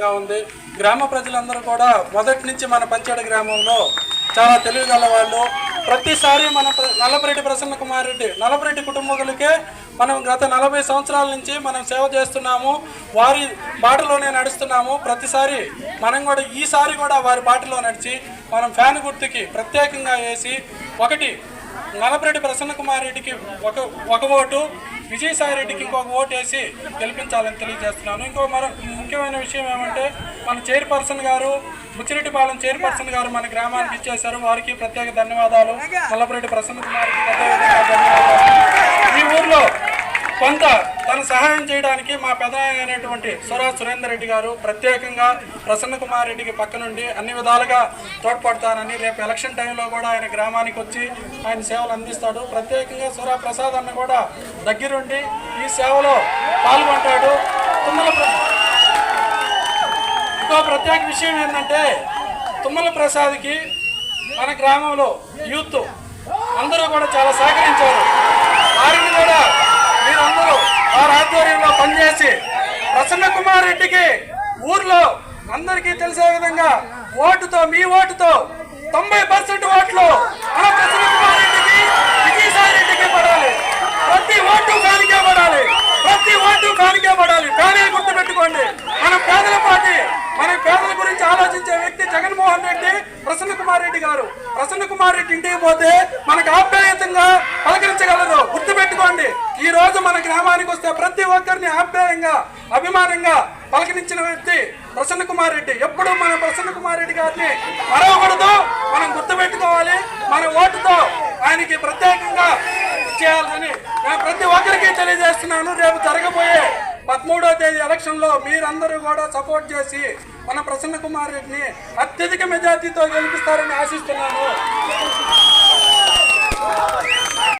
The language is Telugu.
సంతోషంగా ఉంది. గ్రామ ప్రజలందరూ కూడా మొదటి నుంచి మన పంచాడు గ్రామంలో చాలా తెలివిగల వాళ్ళు. ప్రతిసారి మన నల్లపరెడ్డి ప్రసన్న కుమార్ రెడ్డి నల్లపరెడ్డి కుటుంబకులకే మనం గత 40 సంవత్సరాల నుంచి మనం సేవ చేస్తున్నాము, వారి బాటలోనే నడుస్తున్నాము. ప్రతిసారి మనం కూడా ఈసారి కూడా వారి బాటలో నడిచి మనం ఫ్యాన్ గుర్తుకి ప్రత్యేకంగా వేసి ఒకటి నల్లపరెడ్డి ప్రసన్న కుమార్ రెడ్డికి ఒక ఓటు, విజయసాయి రెడ్డికి ఇంకొక ఓటు వేసి గెలిపించాలని తెలియజేస్తున్నాను. ఇంకో ముఖ్యమైన విషయం ఏమంటే మన చైర్పర్సన్ గారు బుచ్చిరెడ్డిపాలెం చైర్పర్సన్ గారు మన గ్రామానికి ఇచ్చేశారు. వారికి ప్రత్యేక ధన్యవాదాలు. నల్లపరెడ్డి ప్రసన్న కుమార్ రెడ్డికి ధన్యవాదాలు. ఈ ఊర్లో కొంత తన సహాయం చేయడానికి మా పెద్ద అయినటువంటి సురేందర్ రెడ్డి గారు ప్రత్యేకంగా ప్రసన్న కుమార్ రెడ్డికి పక్క నుండి అన్ని విధాలుగా తోడ్పడతానని, రేపు ఎలక్షన్ టైంలో కూడా ఆయన గ్రామానికి వచ్చి ఆయన సేవలు అందిస్తాడు. ప్రత్యేకంగా సురా ప్రసాద్ అన్న కూడా దగ్గరుండి ఈ సేవలో పాల్గొంటాడు. ఇంకో ప్రత్యేక విషయం ఏంటంటే తుమ్మల ప్రసాద్కి మన గ్రామంలో యూత్ అందరూ కూడా చాలా సహకరించారు. వారిని కూడా మీరందరూ వారి ఆధ్వర్యంలో పనిచేసి ప్రసన్న కుమార్ రెడ్డికి ఊర్లో అందరికీ తెలిసే విధంగా ఓటుతో మీ ఓటుతో 90% ఓట్లు మన ప్రసన్న కుమార్ రెడ్డికి విజయసాయి రెడ్డికి పడాలి. ప్రతి ఓటు కానికే పడాలి, ప్రతి ఓటు కానికే పడాలి. కానీ గుర్తుపెట్టుకోండి, మనం పేదల పార్టీ, మన పేదల గురించి ఆలోచించే వ్యక్తి జగన్మోహన్ రెడ్డి, ప్రసన్న కుమార్ రెడ్డి గారు. ప్రసన్న కుమార్ రెడ్డి ఇంటికి పోతే మనకు ఆప్యాయంగా పలకరించగలరు. గుర్తుపెట్టుకోండి, ఈ రోజు మన గ్రామానికి వస్తే ప్రతి ఒక్కరిని ఆప్యాయంగా అభిమానంగా పలకరించిన వ్యక్తి ప్రసన్న కుమార్ రెడ్డి. ఎప్పుడు మన ప్రసన్న కుమార్ రెడ్డి గారిని మరవకూడదు, మనం గుర్తుపెట్టుకోవాలి. మన ఓటుతో ఆయనకి ప్రత్యేకంగా చేయాలని నేను ప్రతి ఒక్కరికి తెలియజేస్తున్నాను. రేపు జరగబోయే 13వ తేదీ ఎలక్షన్లో మీరందరూ కూడా సపోర్ట్ చేసి మన ప్రసన్న కుమార్ రెడ్డిని అత్యధిక మెజార్టీతో గెలిపిస్తారని ఆశిస్తున్నాను.